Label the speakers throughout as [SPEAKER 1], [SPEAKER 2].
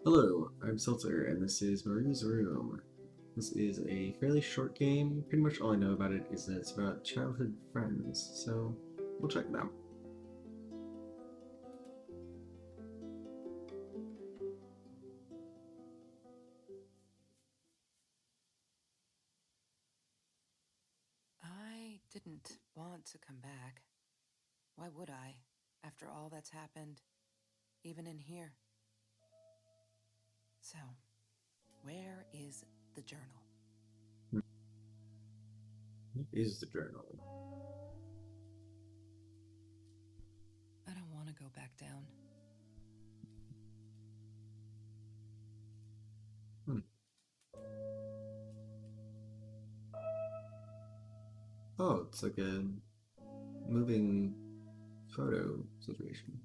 [SPEAKER 1] Hello, I'm Seltzer, and this is Marie's Room. This is a fairly short game. Pretty much all I know about it is that it's about childhood friends, so we'll check it out.
[SPEAKER 2] I didn't want to come back. Why would I, after all that's happened, even in here? So, where is the journal?
[SPEAKER 1] What is the journal?
[SPEAKER 2] I don't want to go back down.
[SPEAKER 1] Hmm. Oh, it's like a moving photo situation.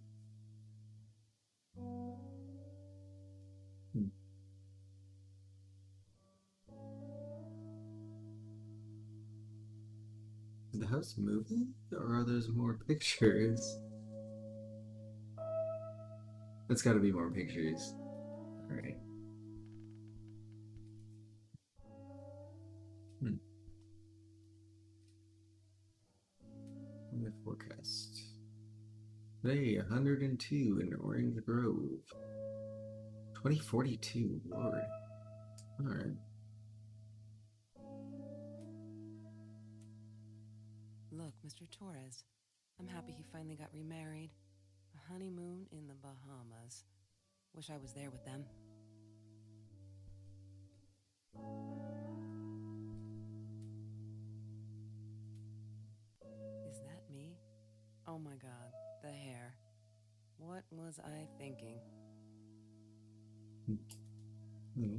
[SPEAKER 1] Hmm. Is the house moving, or are there more pictures? It's gotta be more pictures. Alright. Hmm. My forecast. Today, 102 in Orange Grove. 2042, Lord. Alright.
[SPEAKER 2] Look, Mr. Torres, I'm happy he finally got remarried. A honeymoon in the Bahamas. Wish I was there with them. Is that me? Oh my god, the hair. What was I thinking?
[SPEAKER 1] Hmm.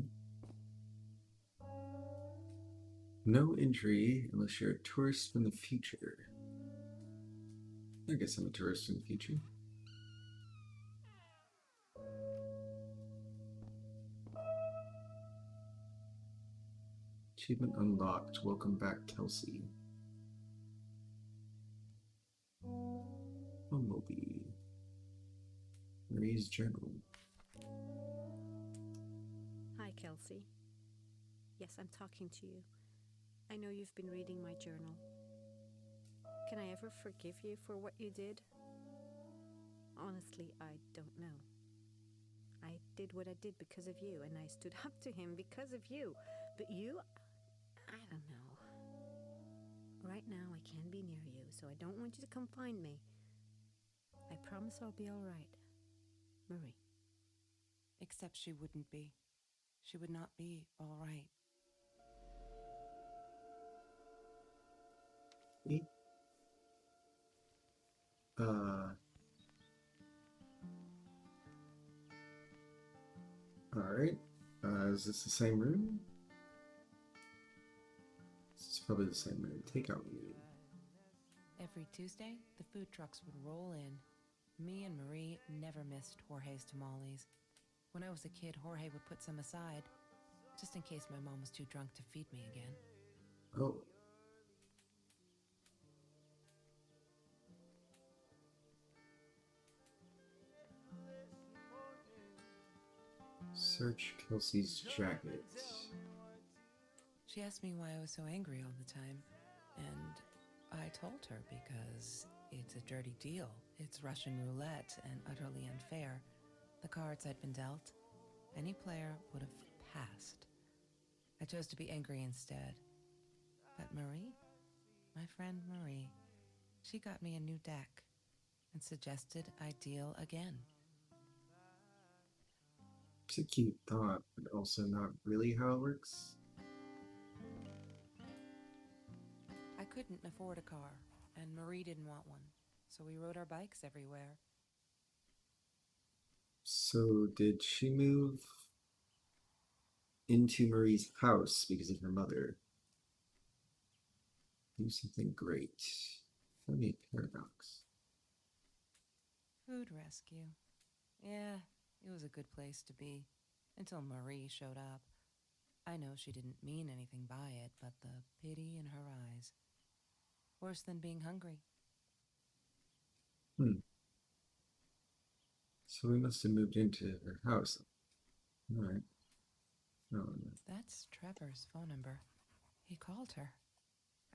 [SPEAKER 1] No entry unless you're a tourist from the future. I guess I'm a tourist from the future. Achievement unlocked. Welcome back, Kelsey. Bumblebee. Marie's journal.
[SPEAKER 3] Hi, Kelsey. Yes, I'm talking to you. I know you've been reading my journal. Can I ever forgive you for what you did? Honestly, I don't know. I did what I did because of you, and I stood up to him because of you. But you, I don't know. Right now, I can't be near you, so I don't want you to come find me. I promise I'll be alright. Marie.
[SPEAKER 2] Except she wouldn't be. She would not be all right.
[SPEAKER 1] Eight. Uh, alright. Is this the same room? This is probably the same room. Takeout menu.
[SPEAKER 2] Every Tuesday, the food trucks would roll in. Me and Marie never missed Jorge's tamales. When I was a kid, Jorge would put some aside, just in case my mom was too drunk to feed me again.
[SPEAKER 1] Oh. Search Kelsey's jacket.
[SPEAKER 2] She asked me why I was so angry all the time, and I told her because it's a dirty deal. It's Russian roulette and utterly unfair. The cards I'd been dealt, any player would have passed. I chose to be angry instead. But Marie, my friend Marie, she got me a new deck and suggested I deal again.
[SPEAKER 1] It's a cute thought, but also not really how it works.
[SPEAKER 2] I couldn't afford a car, and Marie didn't want one, so we rode our bikes everywhere.
[SPEAKER 1] So, did she move into Marie's house because of her mother? Do something great. Funny paradox.
[SPEAKER 2] Food rescue. Yeah, it was a good place to be, until Marie showed up. I know she didn't mean anything by it, but the pity in her eyes. Worse than being hungry.
[SPEAKER 1] Hmm. So we must have moved into her house. Alright. Oh,
[SPEAKER 2] That's Trevor's phone number. He called her.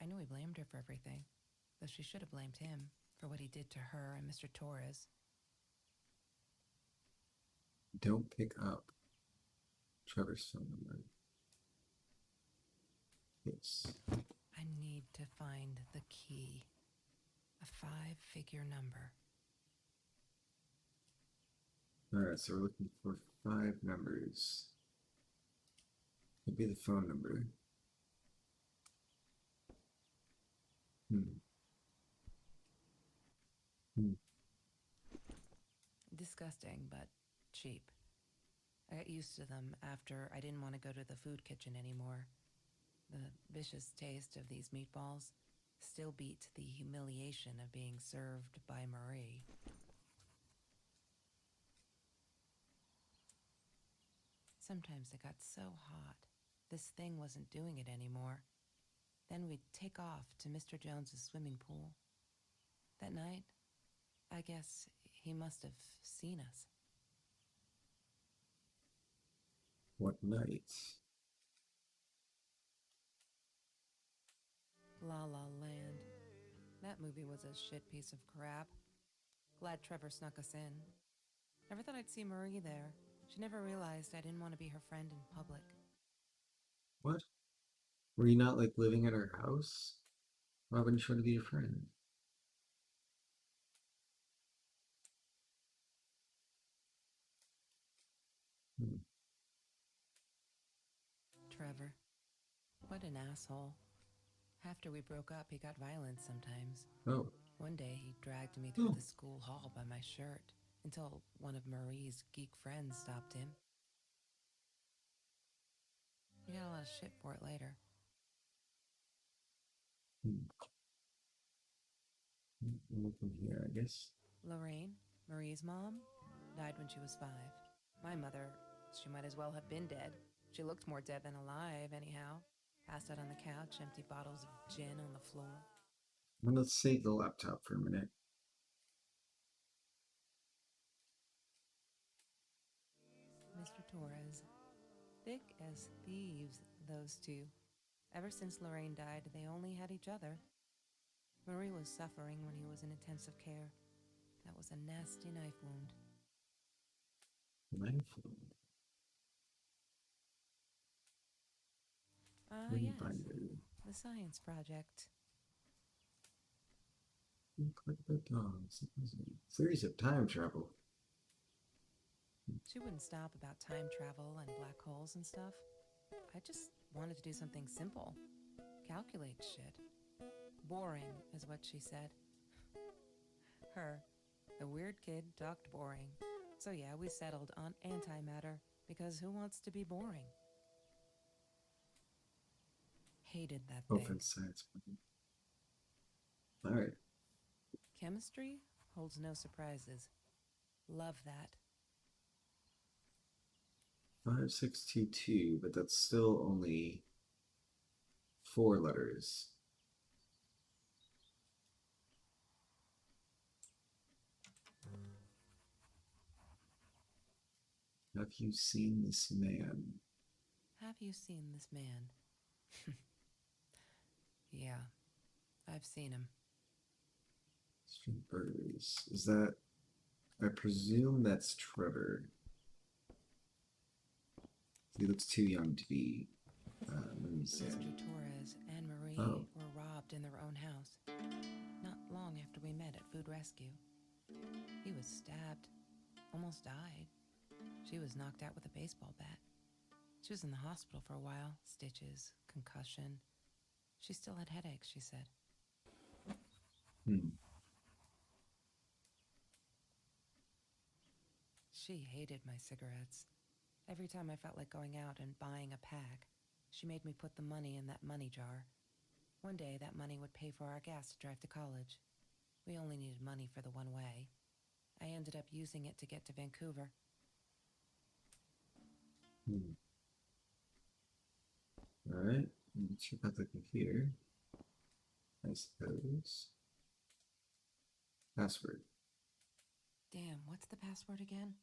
[SPEAKER 2] I knew he blamed her for everything, though she should have blamed him for what he did to her and Mr. Torres.
[SPEAKER 1] don't pick up Trevor's phone number. Yes.
[SPEAKER 2] I need to find the key. A 5-figure number.
[SPEAKER 1] Alright, so we're looking for 5 numbers. Could be the phone number.
[SPEAKER 2] Disgusting, but cheap. I got used to them after I didn't want to go to the food kitchen anymore. The vicious taste of these meatballs still beat the humiliation of being served by Marie. Sometimes it got so hot, this thing wasn't doing it anymore. Then we'd take off to Mr. Jones's swimming pool. That night, I guess he must have seen us.
[SPEAKER 1] What night?
[SPEAKER 2] La La Land. That movie was a shit piece of crap. Glad Trevor snuck us in. Never thought I'd see Marie there. She never realized I didn't want to be her friend in public.
[SPEAKER 1] What? Were you not like living at her house? Why wouldn't she want to be your friend?
[SPEAKER 2] Trevor. What an asshole. After we broke up, he got violent sometimes.
[SPEAKER 1] Oh.
[SPEAKER 2] One day, he dragged me through the school hall by my shirt until one of Marie's geek friends stopped him. He got a lot of shit for it later.
[SPEAKER 1] Looking here, I guess.
[SPEAKER 2] Lorraine, Marie's mom, died when she was 5. My mother, she might as well have been dead. She looked more dead than alive, anyhow. Passed out on the couch, empty bottles of gin on the floor.
[SPEAKER 1] Well, let's save the laptop for a minute.
[SPEAKER 2] Mr. Torres. Thick as thieves, those two. Ever since Lorraine died, they only had each other. Marie was suffering when he was in intensive care. That was a nasty knife wound.
[SPEAKER 1] Knife wound?
[SPEAKER 2] Yes.
[SPEAKER 1] Binder.
[SPEAKER 2] The science project.
[SPEAKER 1] Click the dogs. Theories of time travel.
[SPEAKER 2] She wouldn't stop about time travel and black holes and stuff. I just wanted to do something simple. Calculate shit. Boring, is what she said. Her, the weird kid, talked boring. So yeah, we settled on antimatter, because who wants to be boring? Hated that thing.
[SPEAKER 1] For the science. Alright.
[SPEAKER 2] Chemistry holds no surprises. Love that.
[SPEAKER 1] 5622, but that's still only 4 letters. Have you seen this man?
[SPEAKER 2] Have you seen this man? Yeah, I've seen him.
[SPEAKER 1] Street burgers. Is that... I presume that's Trevor. He looks too young to be... let me see.
[SPEAKER 2] Mr. Torres and Marie were robbed in their own house. Not long after we met at Food Rescue. He was stabbed. Almost died. She was knocked out with a baseball bat. She was in the hospital for a while. Stitches, concussion. She still had headaches, she said. She hated my cigarettes. Every time I felt like going out and buying a pack, she made me put the money in that money jar. One day, that money would pay for our gas to drive to college. We only needed money for the one way. I ended up using it to get to Vancouver.
[SPEAKER 1] Alright, check out the computer. I suppose. Password.
[SPEAKER 2] Damn, what's the password again?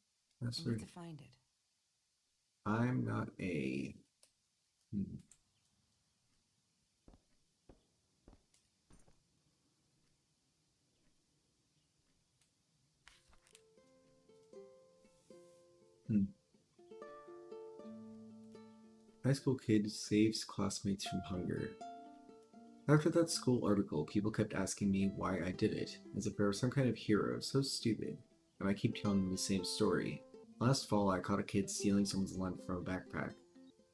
[SPEAKER 1] Password.
[SPEAKER 2] I need to find it.
[SPEAKER 1] I'm not a... Hmm. Hmm. High school kid saves classmates from hunger. After that school article, people kept asking me why I did it, as if I were some kind of hero, so stupid, and I keep telling them the same story. Last fall, I caught a kid stealing someone's lunch from a backpack.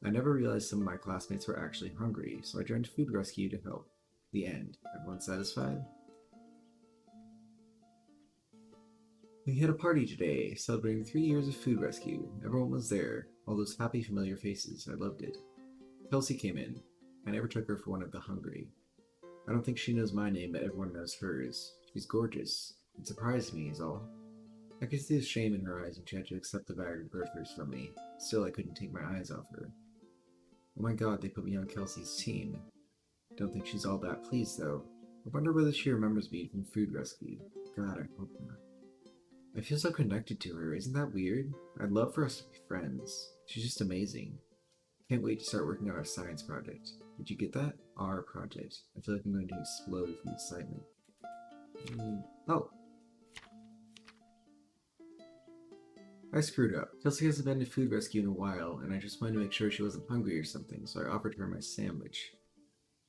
[SPEAKER 1] I never realized some of my classmates were actually hungry, so I joined food rescue to help. The end. Everyone satisfied? We had a party today, celebrating 3 years of food rescue. Everyone was there, all those happy, familiar faces. I loved it. Kelsey came in. I never took her for one of the hungry. I don't think she knows my name, but everyone knows hers. She's gorgeous. It surprised me, is all. I could see the shame in her eyes when she had to accept the bag of burgers from me. Still, I couldn't take my eyes off her. Oh my god, they put me on Kelsey's team. Don't think she's all that pleased, though. I wonder whether she remembers me from food rescue. God, I hope not. I feel so connected to her, isn't that weird? I'd love for us to be friends. She's just amazing. Can't wait to start working on our science project. Did you get that? Our project. I feel like I'm going to explode from excitement. Oh! I screwed up. Kelsey hasn't been to food rescue in a while, and I just wanted to make sure she wasn't hungry or something, so I offered her my sandwich.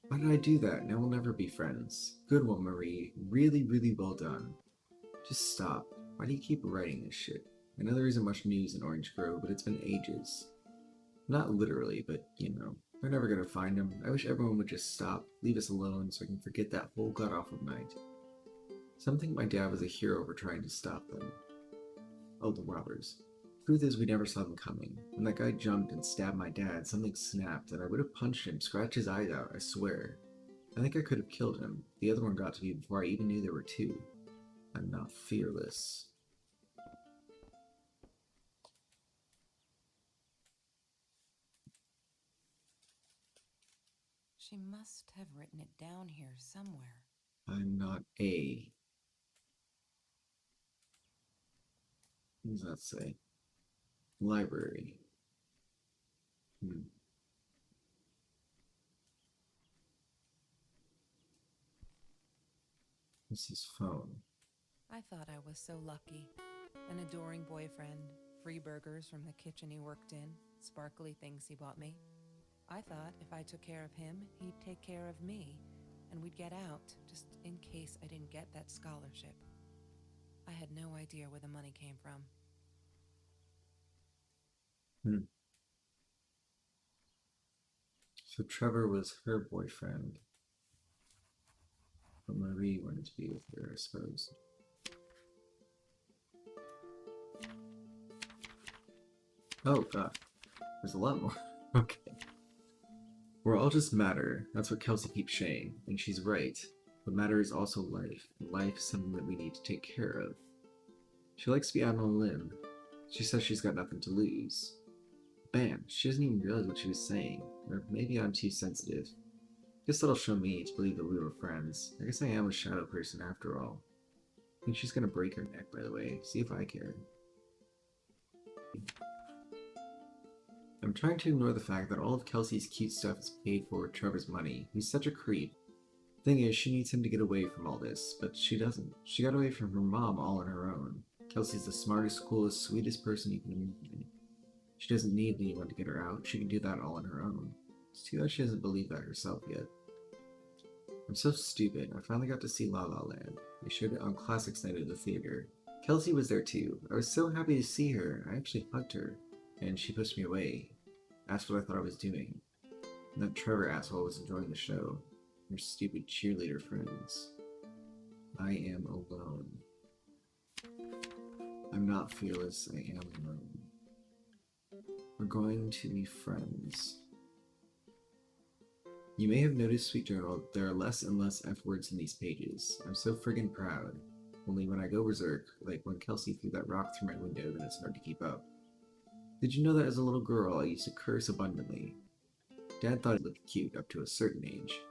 [SPEAKER 1] Why did I do that? Now we'll never be friends. Good one, Marie. Really, really well done. Just stop. Why do you keep writing this shit? I know there isn't much news in Orange Grove, but it's been ages. Not literally, but, you know. They're never gonna find him. I wish everyone would just stop, leave us alone, so I can forget that whole god-awful night. Some think my dad was a hero for trying to stop them. Oh, the robbers. Truth is, we never saw them coming. When that guy jumped and stabbed my dad, something snapped, and I would have punched him, scratched his eyes out, I swear. I think I could have killed him. The other one got to me before I even knew there were two. I'm not fearless.
[SPEAKER 2] She must have written it down here somewhere.
[SPEAKER 1] I'm not a... What does that say? Library. This is phone.
[SPEAKER 2] I thought I was so lucky. An adoring boyfriend, free burgers from the kitchen he worked in, sparkly things he bought me. I thought if I took care of him, he'd take care of me, and we'd get out, just in case I didn't get that scholarship. I had no idea where the money came from.
[SPEAKER 1] So Trevor was her boyfriend. But Marie wanted to be with her, I suppose. Oh god. There's a lot more. Okay. We're all just matter. That's what Kelsey keeps saying, and she's right. But matter is also life, and life is something that we need to take care of. She likes to be out on a limb. She says she's got nothing to lose. Bam! She doesn't even realize what she was saying. Or maybe I'm too sensitive. Guess that'll show me to believe that we were friends. I guess I am a shadow person after all. I think she's gonna break her neck, by the way. See if I care. I'm trying to ignore the fact that all of Kelsey's cute stuff is paid for with Trevor's money. He's such a creep. Thing is, she needs him to get away from all this, but she doesn't. She got away from her mom all on her own. Kelsey's the smartest, coolest, sweetest person you can imagine. She doesn't need anyone to get her out. She can do that all on her own. It's too bad she doesn't believe that herself yet. I'm so stupid. I finally got to see La La Land. They showed it on Classics Night at the theater. Kelsey was there too. I was so happy to see her. I actually hugged her, and she pushed me away. Asked what I thought I was doing. And that Trevor asshole was enjoying the show. Your stupid cheerleader friends. I am alone. I'm not fearless. I am alone. We're going to be friends. You may have noticed, Sweet Journal, there are less and less F words in these pages. I'm so friggin' proud. Only when I go berserk, like when Kelsey threw that rock through my window, then it's hard to keep up. Did you know that as a little girl, I used to curse abundantly? Dad thought it looked cute up to a certain age,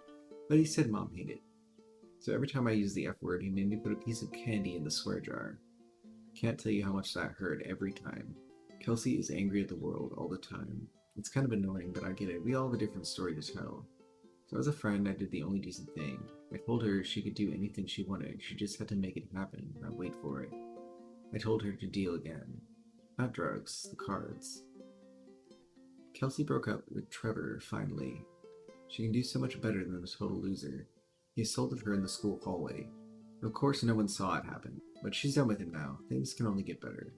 [SPEAKER 1] but he said Mom hated it. So every time I used the F word, he made me put a piece of candy in the swear jar. Can't tell you how much that hurt every time. Kelsey is angry at the world all the time. It's kind of annoying, but I get it. We all have a different story to tell. So as a friend, I did the only decent thing. I told her she could do anything she wanted. She just had to make it happen, not wait for it. I told her to deal again. Not drugs, the cards. Kelsey broke up with Trevor, finally. She can do so much better than a total loser. He assaulted her in the school hallway. Of course, no one saw it happen, but she's done with him now. Things can only get better.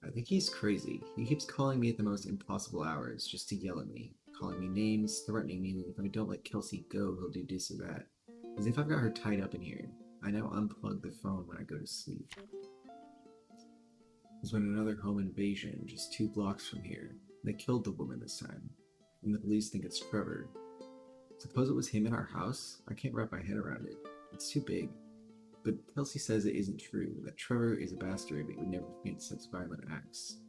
[SPEAKER 1] I think he's crazy. He keeps calling me at the most impossible hours just to yell at me, calling me names, threatening me that if I don't let Kelsey go, he'll do this or that. As if I've got her tied up in here. I now unplug the phone when I go to sleep. There's been another home invasion just 2 blocks from here. They killed the woman this time, and the police think it's Trevor. Suppose it was him in our house? I can't wrap my head around it. It's too big. But Kelsey says it isn't true, that Trevor is a bastard but would never commit such violent acts.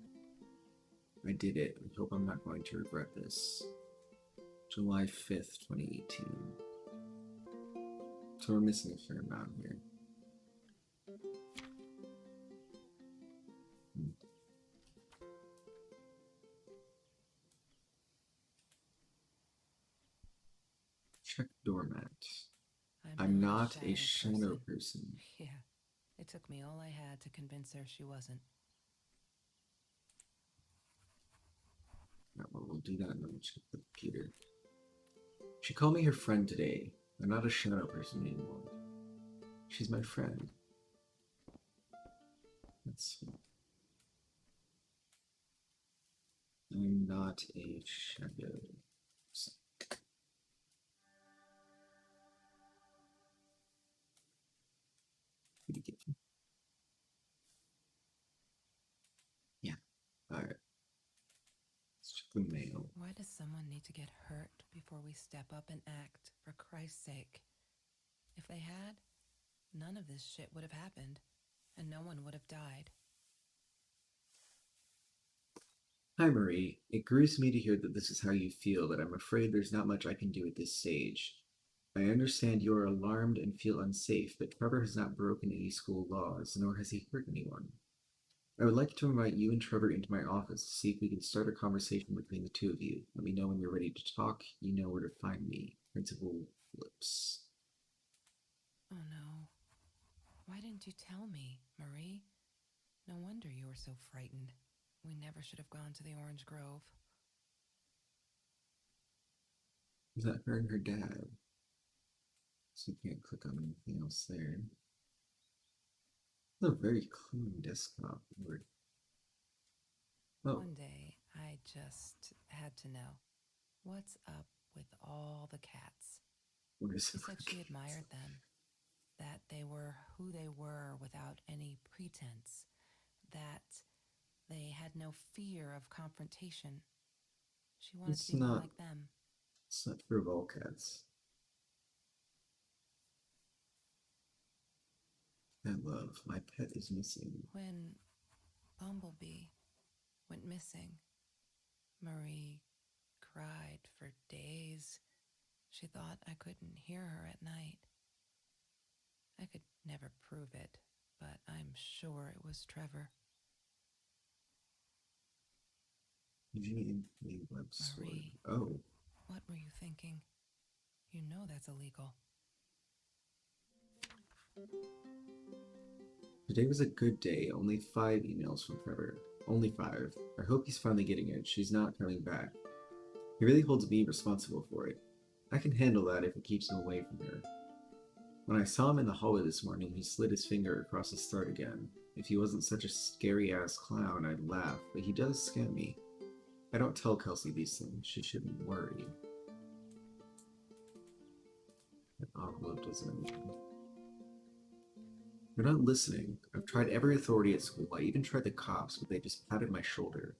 [SPEAKER 1] I did it. I hope I'm not going to regret this. July 5th, 2018. So we're missing a fair amount here. Check doormat. I'm not a shadow person.
[SPEAKER 2] Yeah, it took me all I had to convince her she wasn't.
[SPEAKER 1] Yeah, well, we'll do that and then we'll check the computer. She called me her friend today. I'm not a shadow person anymore. She's my friend. Let's see. I'm not a shadow person. Yeah. Alright. Let's check the mail.
[SPEAKER 2] Why does someone need to get hurt before we step up and act, for Christ's sake? If they had, none of this shit would have happened, and no one would have died.
[SPEAKER 1] Hi, Marie. It grieves me to hear that this is how you feel, but I'm afraid there's not much I can do at this stage. I understand you are alarmed and feel unsafe, but Trevor has not broken any school laws, nor has he hurt anyone. I would like to invite you and Trevor into my office to see if we can start a conversation between the two of you. Let me know when you're ready to talk. You know where to find me. Principal Phillips.
[SPEAKER 2] Oh no. Why didn't you tell me, Marie? No wonder you were so frightened. We never should have gone to the Orange Grove.
[SPEAKER 1] Is that her and her dad? So you can't click on anything else there. It's a very clean desktop. Oh.
[SPEAKER 2] One day, I just had to know. What's up with all the cats? She said she admired them. That they were who they were without any pretense. That they had no fear of confrontation. She wanted to be more like them.
[SPEAKER 1] It's not true of all cats. Cat love. My pet is missing.
[SPEAKER 2] When Bumblebee went missing, Marie cried for days. She thought I couldn't hear her at night. I could never prove it, but I'm sure it was Trevor. Marie,
[SPEAKER 1] oh.
[SPEAKER 2] What were you thinking? You know that's illegal.
[SPEAKER 1] Today was a good day. Only 5 emails from Trevor. Only 5. I hope he's finally getting it. She's not coming back. He really holds me responsible for it. I can handle that if it keeps him away from her. When I saw him in the hallway this morning, he slid his finger across his throat again. If he wasn't such a scary-ass clown, I'd laugh, but he does scare me. I don't tell Kelsey these things. She shouldn't worry. That envelope doesn't anything. You're not listening. I've tried every authority at school. I even tried the cops, but they just patted my shoulder.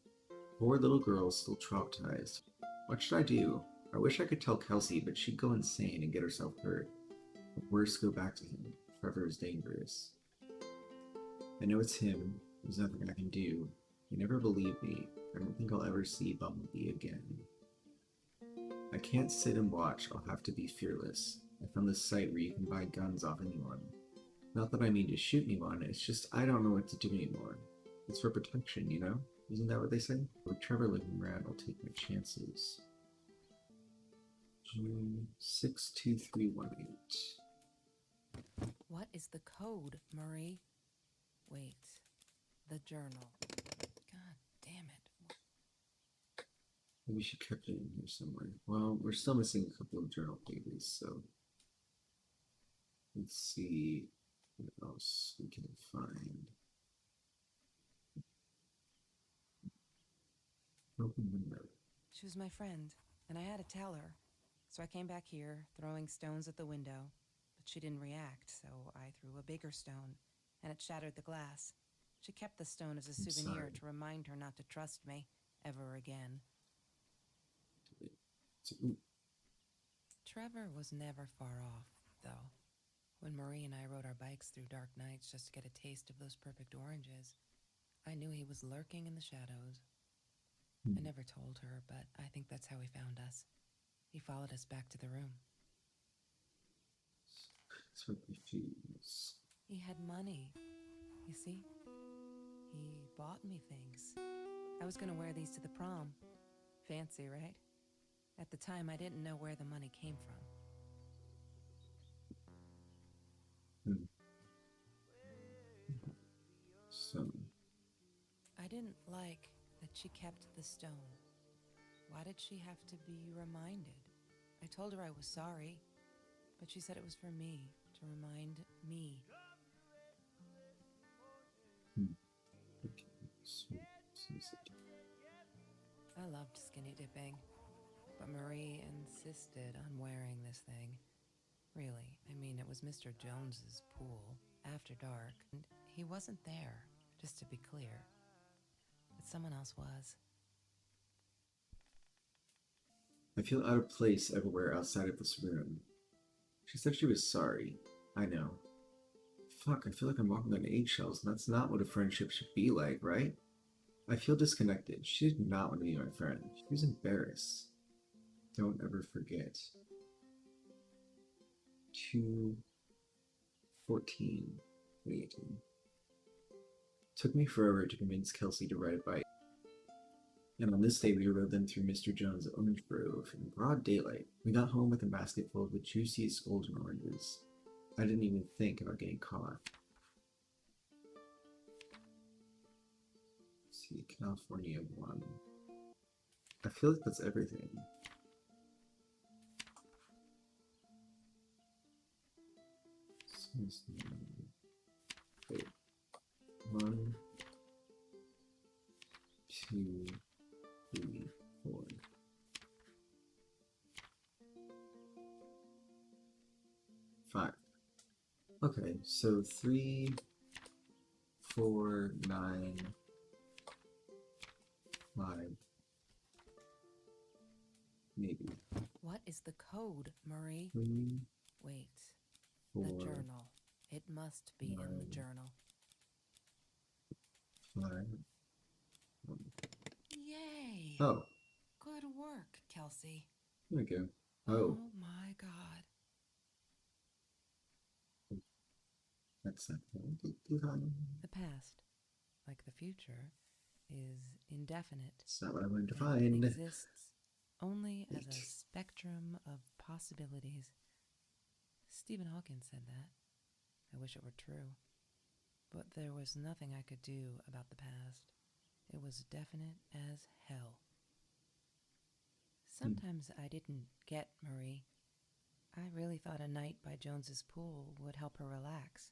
[SPEAKER 1] Poor little girl, still traumatized. What should I do? I wish I could tell Kelsey, but she'd go insane and get herself hurt. Or worse, go back to him. Trevor is dangerous. I know it's him. There's nothing I can do. He never believed me. I don't think I'll ever see Bumblebee again. I can't sit and watch. I'll have to be fearless. I found this site where you can buy guns off anyone. Not that I mean to shoot anyone, it's just I don't know what to do anymore. It's for protection, you know? Isn't that what they say? With Trevor looking around, I'll take my chances. June 62318.
[SPEAKER 2] What is the code, Marie? Wait. The journal. God damn it.
[SPEAKER 1] Maybe she kept it in here somewhere. Well, we're still missing a couple of journal pages, so let's see what else we can find. Open window.
[SPEAKER 2] She was my friend, and I had to tell her. So I came back here, throwing stones at the window, but she didn't react, so I threw a bigger stone, and it shattered the glass. She kept the stone as a
[SPEAKER 1] I'm
[SPEAKER 2] souvenir
[SPEAKER 1] sorry.
[SPEAKER 2] to remind her not to trust me ever again.
[SPEAKER 1] Ooh,
[SPEAKER 2] Trevor was never far off, though. When Marie and I rode our bikes through dark nights just to get a taste of those perfect oranges, I knew he was lurking in the shadows. I never told her, but I think that's how he found us. He followed us back to the room.
[SPEAKER 1] so refuse.
[SPEAKER 2] He had money, you see? He bought me things. I was gonna wear these to the prom. Fancy, right? At the time, I didn't know where the money came from.
[SPEAKER 1] So,
[SPEAKER 2] I didn't like that she kept the stone. Why did she have to be reminded? I told her I was sorry, but she said it was for me, to remind me.
[SPEAKER 1] okay. So,
[SPEAKER 2] I loved skinny dipping, but Marie insisted on wearing this thing. Really, I mean, it was Mr. Jones's pool, after dark, and he wasn't there, just to be clear. But someone else was.
[SPEAKER 1] I feel out of place everywhere outside of this room. She said she was sorry. I know. Fuck, I feel like I'm walking on eggshells, and that's not what a friendship should be like, right? I feel disconnected. She did not want to be my friend. She was embarrassed. Don't ever forget. 2/14/2018. Took me forever to convince Kelsey to ride a bike. And on this day, we rode them through Mr. Jones' orange grove in broad daylight. We got home with a basket full of the juiciest golden oranges. I didn't even think about getting caught. Let's see, California 1. I feel like that's everything. Wait. 1, 2, 3, 4. 5. Okay, so 3, 4, 9, 5. Maybe.
[SPEAKER 2] What is the code, Marie?
[SPEAKER 1] 3,
[SPEAKER 2] Wait.
[SPEAKER 1] 4,
[SPEAKER 2] The journal. It must be in the
[SPEAKER 1] 9,
[SPEAKER 2] journal.
[SPEAKER 1] 5.
[SPEAKER 2] Yay!
[SPEAKER 1] Oh,
[SPEAKER 2] Good work, Kelsey.
[SPEAKER 1] there we go.
[SPEAKER 2] Oh
[SPEAKER 1] Oh,
[SPEAKER 2] my god.
[SPEAKER 1] that's not
[SPEAKER 2] The past, like the future, is indefinite.
[SPEAKER 1] It's not what I wanted to
[SPEAKER 2] It
[SPEAKER 1] find.
[SPEAKER 2] exists only as a
[SPEAKER 1] 8.
[SPEAKER 2] spectrum of possibilities. Stephen Hawking said that. I wish it were true. But there was nothing I could do about the past. It was definite as hell. Sometimes I didn't get Marie. I really thought a night by Jones's pool would help her relax.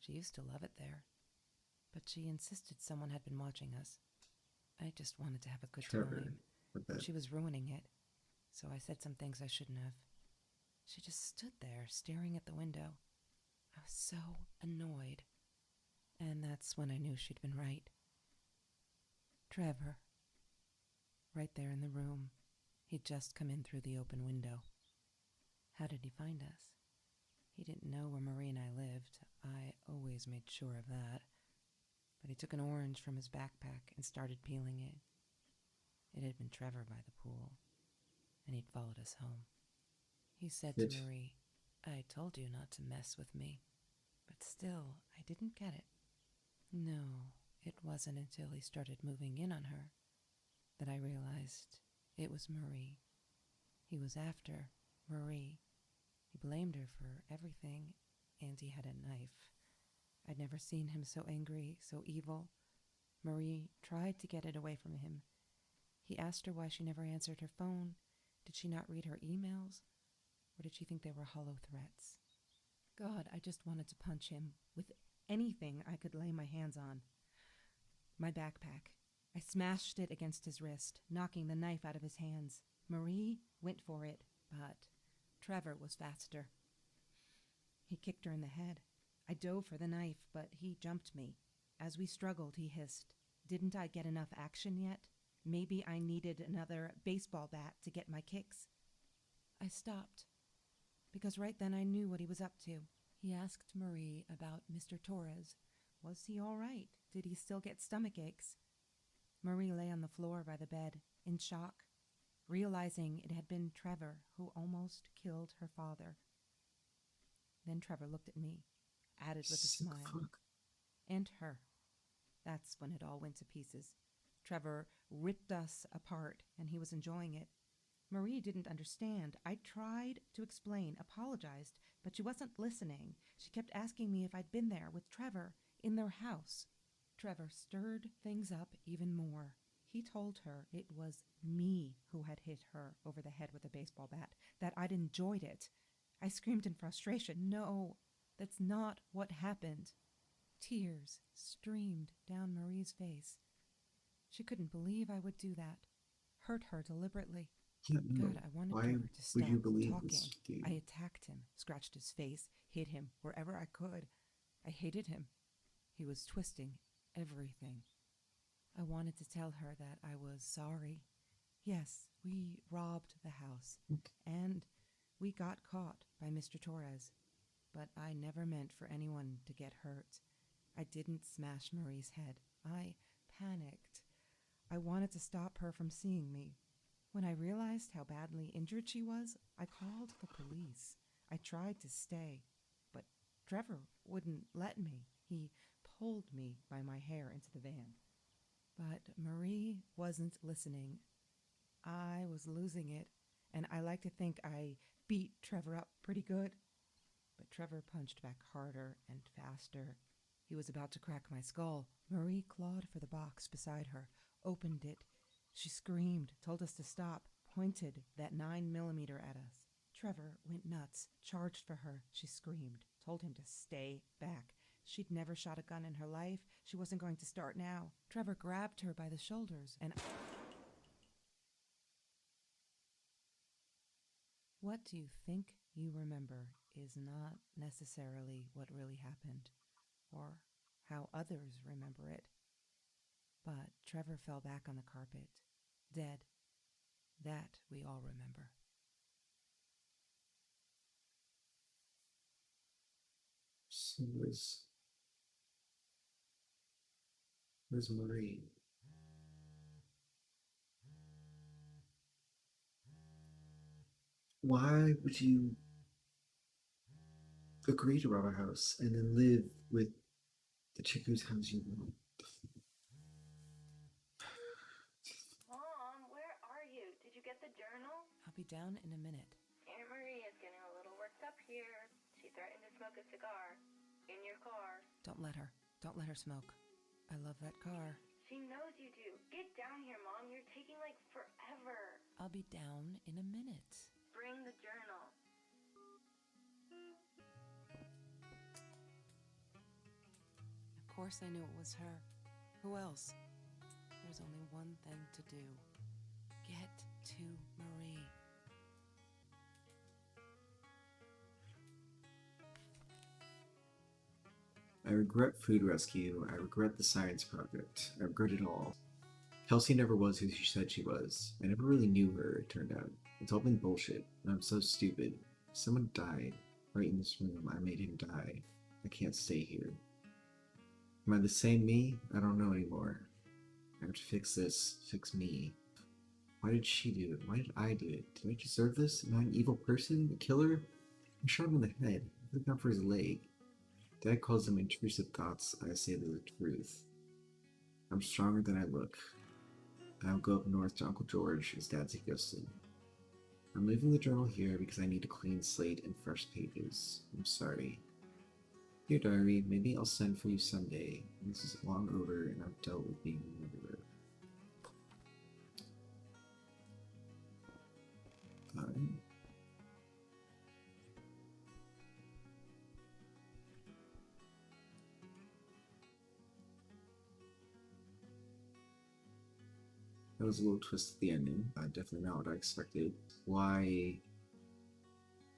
[SPEAKER 2] She used to love it there. But she insisted someone had been watching us. I just wanted to have a good
[SPEAKER 1] Trevor,
[SPEAKER 2] time.
[SPEAKER 1] with
[SPEAKER 2] But
[SPEAKER 1] that.
[SPEAKER 2] she was ruining it. So I said some things I shouldn't have. She just stood there, staring at the window. I was so annoyed. And that's when I knew she'd been right. Trevor. Right there in the room. He'd just come in through the open window. How did he find us? He didn't know where Marie and I lived. I always made sure of that. But he took an orange from his backpack and started peeling it. It had been Trevor by the pool, and he'd followed us home. He said to Marie, "I told you not to mess with me." But still, I didn't get it. No, It wasn't until he started moving in on her that I realized it was Marie. He was after Marie. He blamed her for everything, and he had a knife. I'd never seen him so angry, so evil. Marie tried to get it away from him. He asked her why she never answered her phone. Did she not read her emails? Or did she think they were hollow threats? God, I just wanted to punch him with anything I could lay my hands on. My backpack. I smashed it against his wrist, knocking the knife out of his hands. Marie went for it, but Trevor was faster. He kicked her in the head. I dove for the knife, but he jumped me. As we struggled, he hissed, "Didn't I get enough action yet? Maybe I needed another baseball bat to get my kicks." I stopped, because right then I knew what he was up to. He asked Marie about Mr. Torres. Was he all right? Did he still get stomach aches? Marie lay on the floor by the bed, in shock, realizing it had been Trevor who almost killed her father. Then Trevor looked at me, added with a
[SPEAKER 1] Sick
[SPEAKER 2] smile.
[SPEAKER 1] fuck.
[SPEAKER 2] And her. That's when it all went to pieces. Trevor ripped us apart, and he was enjoying it. Marie didn't understand. I tried to explain, apologized, but she wasn't listening. She kept asking me if I'd been there with Trevor in their house. Trevor stirred things up even more. He told her it was me who had hit her over the head with a baseball bat, that I'd enjoyed it. I screamed in frustration, "No, that's not what happened." Tears streamed down Marie's face. She couldn't believe I would do that, hurt her deliberately.
[SPEAKER 1] Yeah, no.
[SPEAKER 2] God, I wanted
[SPEAKER 1] Why
[SPEAKER 2] Trevor to
[SPEAKER 1] would
[SPEAKER 2] stop
[SPEAKER 1] you believe
[SPEAKER 2] talking.
[SPEAKER 1] this dude?
[SPEAKER 2] I attacked him, scratched his face, hit him wherever I could. I hated him. He was twisting everything. I wanted to tell her that I was sorry. Yes, we robbed the house, and we got caught by Mr. Torres. But I never meant for anyone to get hurt. I didn't smash Marie's head. I panicked. I wanted to stop her from seeing me. When I realized how badly injured she was, I called the police. I tried to stay, but Trevor wouldn't let me. He pulled me by my hair into the van. But Marie wasn't listening. I was losing it, and I like to think I beat Trevor up pretty good. But Trevor punched back harder and faster. He was about to crack my skull. Marie clawed for the box beside her, opened it. She screamed, told us to stop, pointed that 9mm at us. Trevor went nuts, charged for her. She screamed, told him to stay back. She'd never shot a gun in her life. She wasn't going to start now. Trevor grabbed her by the shoulders and... What you think you remember is not necessarily what really happened, or how others remember it. But Trevor fell back on the carpet, dead. That we all remember.
[SPEAKER 1] So where's Marie? Why would you agree to rob a house and then live with the chick whose house you robbed?
[SPEAKER 4] Mom, where are you? Did you get the journal?
[SPEAKER 2] I'll be down in a minute.
[SPEAKER 4] Aunt Marie is getting a little worked up here. She threatened to smoke a cigar in your car.
[SPEAKER 2] Don't let her. Don't let her smoke. I love that car.
[SPEAKER 4] She knows you do. Get down here, Mom. You're taking like forever.
[SPEAKER 2] I'll be down in a minute.
[SPEAKER 4] Bring the journal.
[SPEAKER 2] Of course I knew it was her. Who else? There's only one thing to do. Get to Marie.
[SPEAKER 1] I regret food rescue. I regret the science project. I regret it all. Kelsey never was who she said she was. I never really knew her, it turned out. It's all been bullshit, and I'm so stupid. Someone died. Right in this room. I made him die. I can't stay here. Am I the same me? I don't know anymore. I have to fix this. Fix me. Why did she do it? Why did I do it? Did I deserve this? Am I an evil person? A killer? I shot him in the head. I looked out for his leg. Dad calls them intrusive thoughts. I say they're the truth. I'm stronger than I look. I'll go up north to Uncle George as Dad suggested. I'm leaving the journal here because I need a clean slate and fresh pages. I'm sorry. Dear diary, maybe I'll send for you someday. This is long over and I've dealt with being everywhere. Fine. That was a little twist at the ending. Definitely not what I expected. Why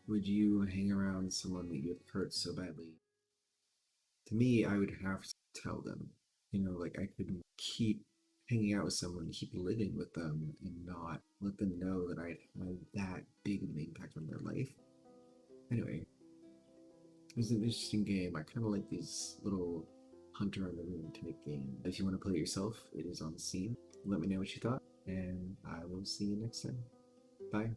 [SPEAKER 1] would you hang around someone that you have hurt so badly? To me, I would have to tell them. You know, like I couldn't keep hanging out with someone, keep living with them, and not let them know that I'd had that big of an impact on their life. Anyway, it was an interesting game. I kind of like these little hunter on the moon type games. If you want to play it yourself, it is on Steam. Let me know what you thought, and I will see you next time. Bye.